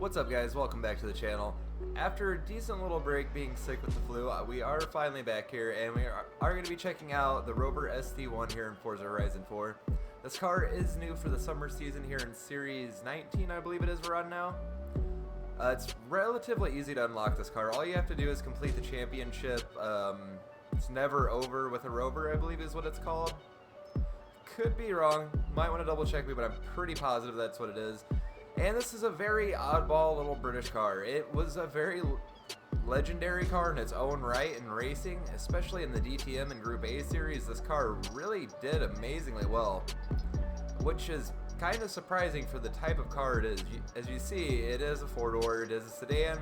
What's up guys, welcome back to the channel. After a decent little break being sick with the flu, we are finally back here and we are going to be checking out the Rover SD1 here in Forza Horizon 4. This car is new for the summer season here in Series 19, I believe it is we're on now. It's relatively easy to unlock this car. All you have to do is complete the championship. It's never over with a Rover, I believe is what it's called. Could be wrong, might want to double check me, but I'm pretty positive that's what it is. And this is a very oddball little British car. It was a very legendary car in its own right in racing, especially in the DTM and Group A series. This car really did amazingly well, which is kind of surprising for the type of car it is. As you see, it is a four-door, it is a sedan.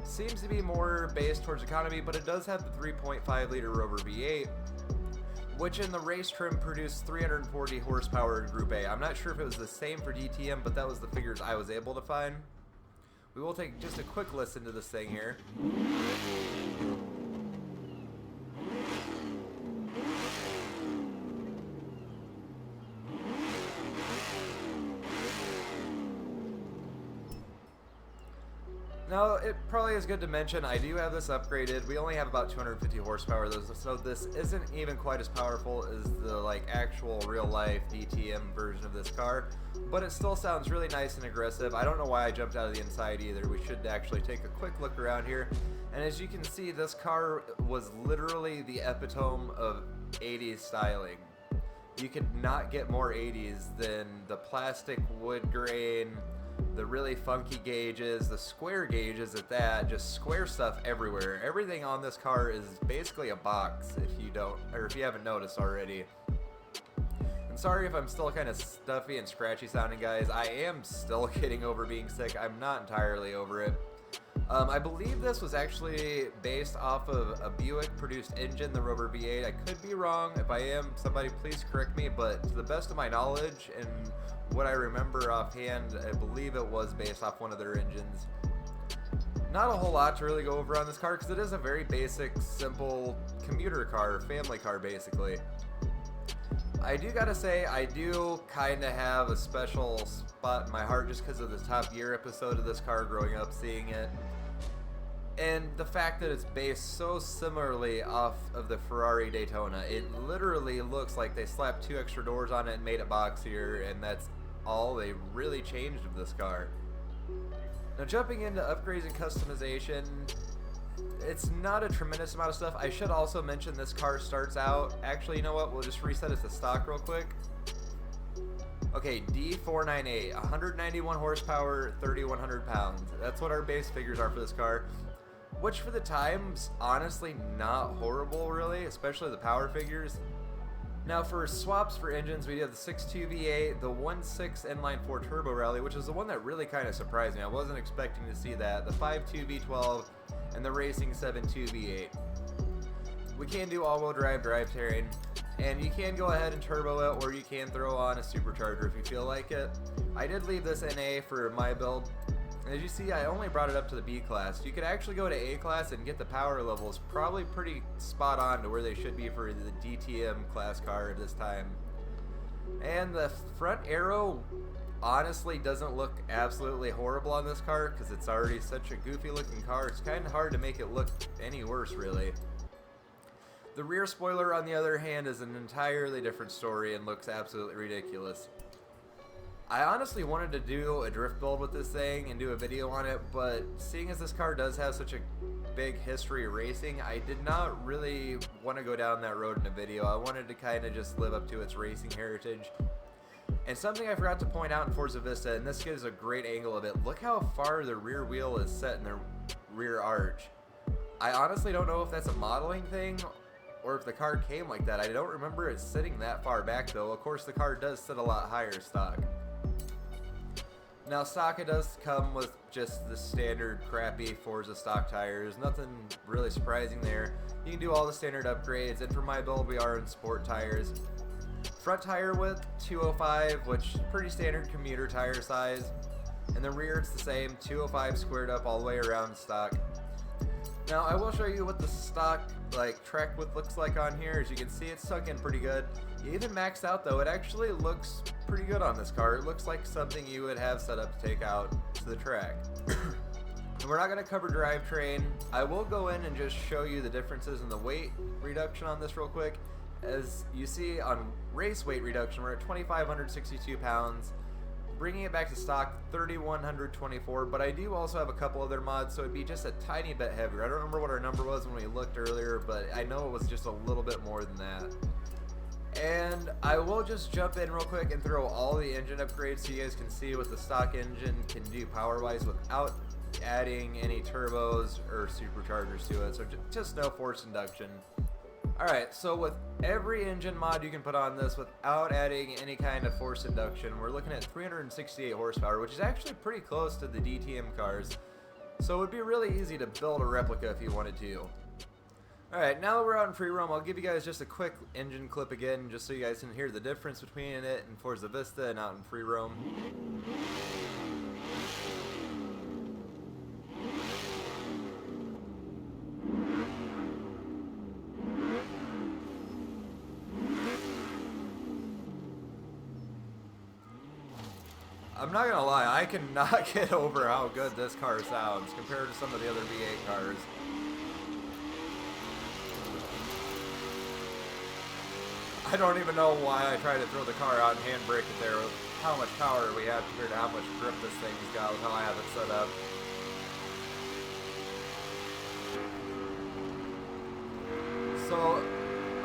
Seems to be more based towards economy, but it does have the 3.5 liter Rover V8, which in the race trim produced 340 horsepower in Group A. I'm not sure if it was the same for DTM, but that was the figures I was able to find. We will take just a quick listen to this thing here. Now, it probably is good to mention, I do have this upgraded. We only have about 250 horsepower, so this isn't even quite as powerful as the actual real-life DTM version of this car, but it still sounds really nice and aggressive. I don't know why I jumped out of the inside either. We should actually take a quick look around here, and as you can see, this car was literally the epitome of 80s styling. You could not get more 80s than the plastic wood grain, the really funky gauges, the square gauges at that, just square stuff everywhere. Everything on this car is basically a box if you haven't noticed already. And sorry if I'm still kind of stuffy and scratchy sounding, guys. I am still getting over being sick. I'm not entirely over it. I believe this was actually based off of a Buick produced engine, the Rover V8. I could be wrong. If I am, somebody please correct me, but to the best of my knowledge and what I remember offhand, I believe it was based off one of their engines. Not a whole lot to really go over on this car because it is a very basic, simple commuter car, family car basically. I do gotta say, I do kind of have a special spot in my heart just because of the Top Gear episode of this car growing up, seeing it. And the fact that it's based so similarly off of the Ferrari Daytona. It literally looks like they slapped 2 extra doors on it and made it boxier, and that's all they really changed of this car. Now jumping into upgrades and customization, it's not a tremendous amount of stuff. I should also mention this car starts out, actually you know what, we'll just reset it to stock real quick. Okay, D498, 191 horsepower, 3,100 pounds. That's what our base figures are for this car, which for the time's honestly not horrible really, especially the power figures. Now for swaps for engines, we have the 6.2 V8, the 1.6 inline-4 turbo rally, which is the one that really kind of surprised me. I wasn't expecting to see that. The 5.2 V12 and the Racing 7.2 V8. We can do all-wheel drive drivetrain, and you can go ahead and turbo it, or you can throw on a supercharger if you feel like it. I did leave this NA for my build. As you see, I only brought it up to the B class. You could actually go to A class and get the power levels probably pretty spot on to where they should be for the DTM class car at this time. And the front arrow honestly doesn't look absolutely horrible on this car because it's already such a goofy looking car. It's kind of hard to make it look any worse really. The rear spoiler on the other hand is an entirely different story and looks absolutely ridiculous. I honestly wanted to do a drift build with this thing and do a video on it, but seeing as this car does have such a big history of racing, I did not really want to go down that road in a video. I wanted to kind of just live up to its racing heritage. And something I forgot to point out in Forza Vista, and this gives a great angle of it, look how far the rear wheel is set in the rear arch. I honestly don't know if that's a modeling thing or if the car came like that. I don't remember it sitting that far back though. Of course the car does sit a lot higher stock. Now stock, it does come with just the standard crappy Forza stock tires, nothing really surprising there. You can do all the standard upgrades, and for my build we are in sport tires. Front tire width 205, which is pretty standard commuter tire size, and the rear it's the same, 205 squared up all the way around stock. Now I will show you what the stock like track width looks like on here. As you can see, it's sunk in pretty good. Even maxed out though, it actually looks pretty good on this car. It looks like something you would have set up to take out to the track. We're not going to cover drivetrain. I will go in and just show you the differences in the weight reduction on this real quick. As you see on race weight reduction, we're at 2,562 pounds. Bringing it back to stock, 3,124, but I do also have a couple other mods, so it'd be just a tiny bit heavier. I don't remember what our number was when we looked earlier, but I know it was just a little bit more than that. And I will just jump in real quick and throw all the engine upgrades so you guys can see what the stock engine can do power-wise without adding any turbos or superchargers to it, so just no forced induction. Alright, so with every engine mod you can put on this without adding any kind of forced induction, we're looking at 368 horsepower, which is actually pretty close to the DTM cars. So it would be really easy to build a replica if you wanted to. Alright, now that we're out in free roam, I'll give you guys just a quick engine clip again, just so you guys can hear the difference between it and Forza Vista and out in free roam. I'm not gonna lie, I cannot get over how good this car sounds compared to some of the other V8 cars. I don't even know why I tried to throw the car out and handbrake it there with how much power we have compared to how much grip this thing's got with how I have it set up. So,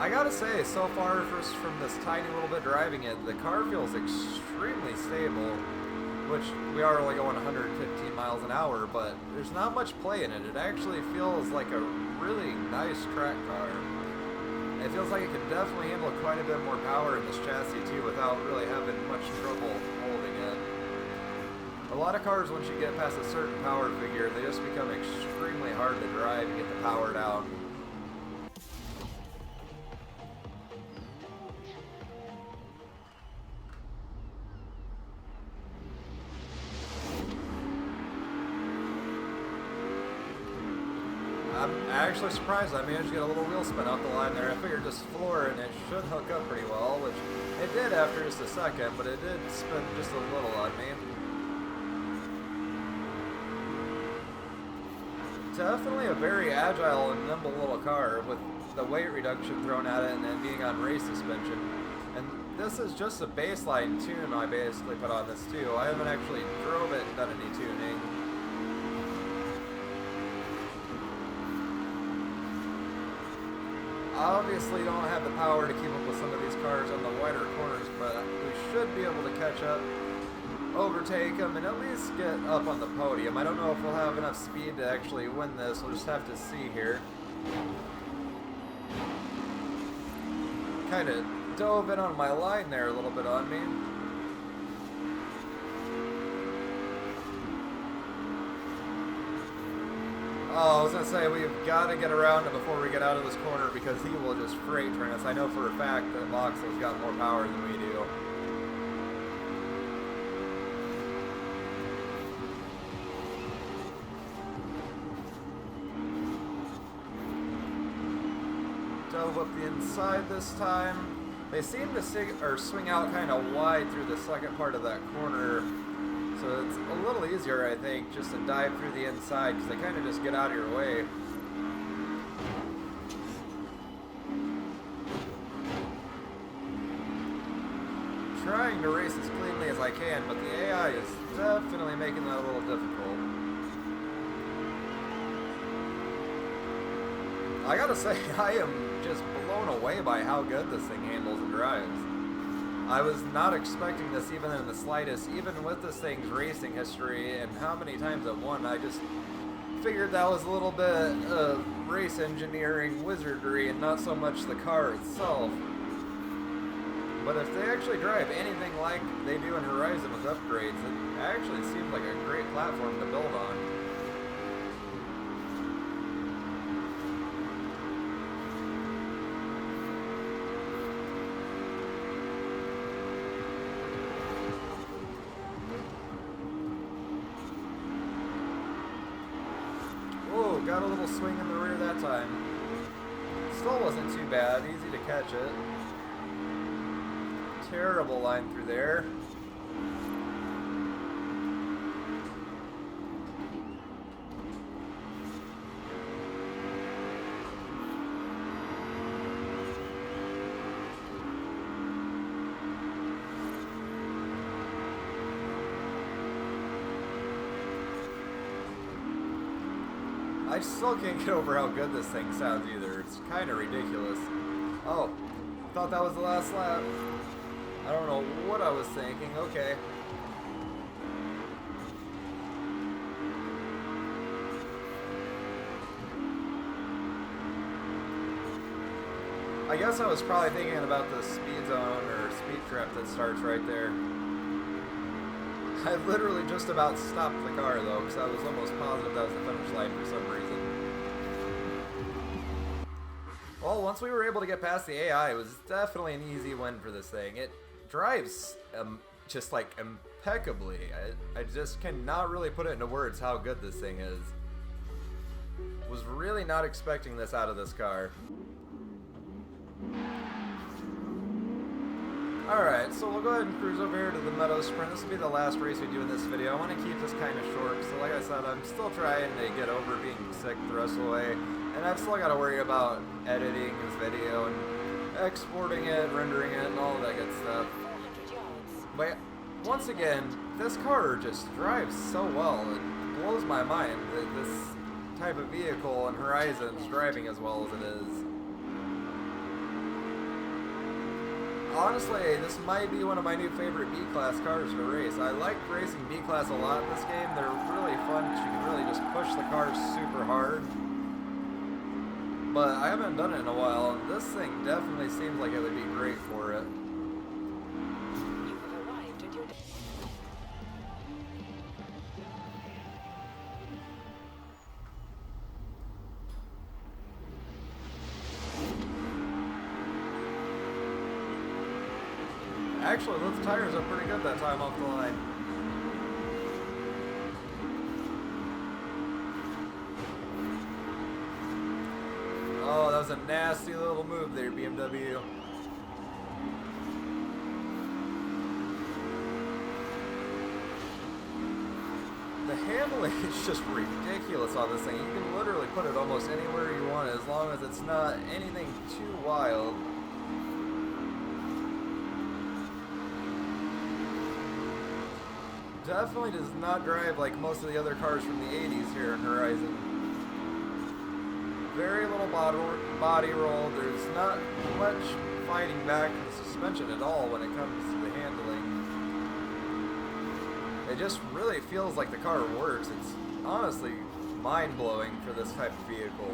I gotta say, so far first from this tiny little bit driving it, the car feels extremely stable. Which we are only going 115 miles an hour, but there's not much play in it. It actually feels like a really nice track car. It feels like it can definitely handle quite a bit more power in this chassis too without really having much trouble holding it. A lot of cars, once you get past a certain power figure, they just become extremely hard to drive and get the power down. I'm actually surprised I managed to get a little wheel spin out the line there. I figured just floor and it should hook up pretty well, which it did after just a second, but it did spin just a little on me. Definitely a very agile and nimble little car with the weight reduction thrown at it and then being on race suspension. And this is just a baseline tune I basically put on this too. I haven't actually drove it and done any tuning. Obviously don't have the power to keep up with some of these cars on the wider corners, but we should be able to catch up, overtake them, and at least get up on the podium. I don't know if we'll have enough speed to actually win this. We'll just have to see here. Kind of dove in on my line there a little bit on me. Oh, I was going to say, we've got to get around him before we get out of this corner because he will just freight train us. I know for a fact that Moxley's got more power than we do. Dove up the inside this time. They seem to swing out kind of wide through the second part of that corner. So it's a little easier, I think, just to dive through the inside because they kind of just get out of your way. Trying to race as cleanly as I can, but the AI is definitely making that a little difficult. I gotta say, I am just blown away by how good this thing handles and drives. I was not expecting this even in the slightest, even with this thing's racing history and how many times it won. I just figured that was a little bit of race engineering wizardry and not so much the car itself. But if they actually drive anything like they do in Horizon with upgrades, it actually seems like a great platform to build on. Got a little swing in the that time. Still wasn't too bad, easy to catch it. Terrible line through there. I still can't get over how good this thing sounds either. It's kind of ridiculous. Oh, thought that was the last lap. I don't know what I was thinking. Okay. I guess I was probably thinking about the speed zone or speed trap that starts right there. I literally just about stopped the car though, because I was almost positive that was the finish line for some reason. Well, once we were able to get past the AI, it was definitely an easy win for this thing. It drives just like impeccably. I just cannot really put it into words how good this thing is. Was really not expecting this out of this car. Alright, so we'll go ahead and cruise over here to the Meadow Sprint. This will be the last race we do in this video. I want to keep this kind of short, so like I said, I'm still trying to get over being sick the rest of the way. And I've still got to worry about editing this video and exporting it, rendering it, and all that good stuff. But once again, this car just drives so well. It blows my mind that this type of vehicle and Horizon's driving as well as it is. Honestly, this might be one of my new favorite B-Class cars to race. I like racing B-Class a lot in this game. They're really fun because you can really just push the cars super hard. But I haven't done it in a while, and this thing definitely seems like it would be great for it. You have arrived at your Actually, those tires are pretty good that time off the line. Oh, that was a nasty little move there, BMW. The handling is just ridiculous on this thing. You can literally put it almost anywhere you want as long as it's not anything too wild. Definitely does not drive like most of the other cars from the 80s here in Horizon. Very little body roll. There's not much fighting back in the suspension at all when it comes to the handling. It just really feels like the car works. It's honestly mind-blowing for this type of vehicle.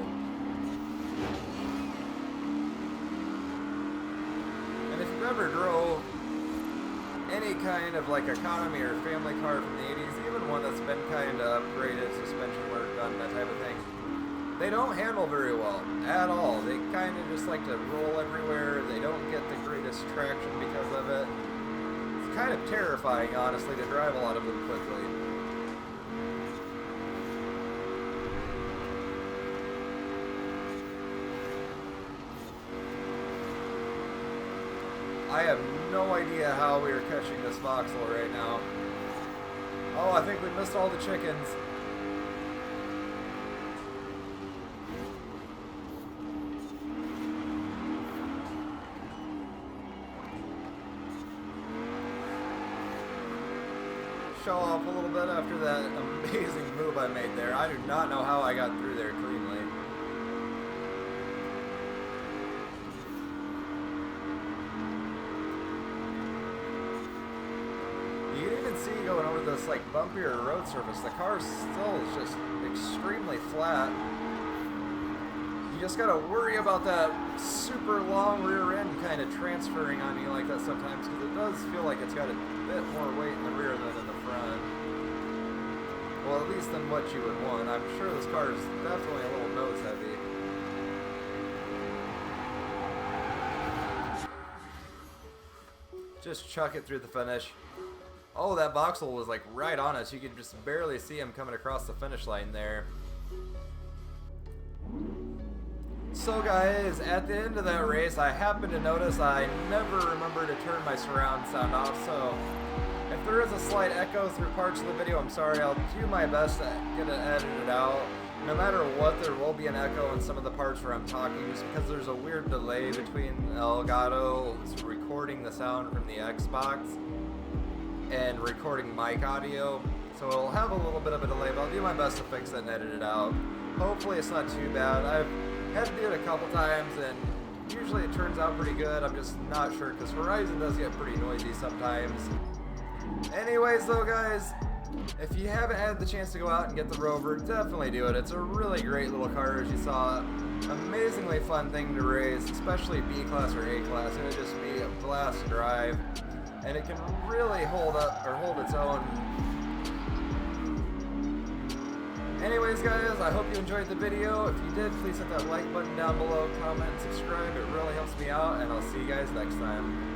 And if you've ever drove any kind of like economy or family car from the 80s, even one that's been kind of upgraded, suspension work done, that type of thing, they don't handle very well at all. They kind of just like to roll everywhere. They don't get the greatest traction because of it. It's kind of terrifying, honestly, to drive a lot of them quickly. I have no idea how we are catching this voxel right now. Oh, I think we missed all the chickens. Show off a little bit after that amazing move I made there. I do not know how I got through there cleanly. You can even see going over this like bumpier road surface, the car still is just extremely flat. You just gotta worry about that super long rear end kind of transferring on you like that sometimes, because it does feel like it's got a bit more weight in the rear than in the front. Well, at least than what you would want. I'm sure this car is definitely a little nose heavy. Just chuck it through the finish. Oh, that voxel was like right on us. You could just barely see him coming across the finish line there. So guys, at the end of that race, I happened to notice I never remember to turn my surround sound off, so if there is a slight echo through parts of the video, I'm sorry. I'll do my best to get it edited out. No matter what, there will be an echo in some of the parts where I'm talking, just because there's a weird delay between Elgato's recording the sound from the Xbox and recording mic audio. So it'll have a little bit of a delay, but I'll do my best to fix it and edit it out. Hopefully it's not too bad. I've had to do it a couple times, and usually it turns out pretty good. I'm just not sure, because Horizon does get pretty noisy sometimes. Anyways though guys, if you haven't had the chance to go out and get the Rover, definitely do it. It's a really great little car, as you saw. Amazingly fun thing to race, especially B-Class or A-Class. It would just be a blast to drive. And it can really hold its own. Anyways guys, I hope you enjoyed the video. If you did, please hit that like button down below, comment, and subscribe. It really helps me out, and I'll see you guys next time.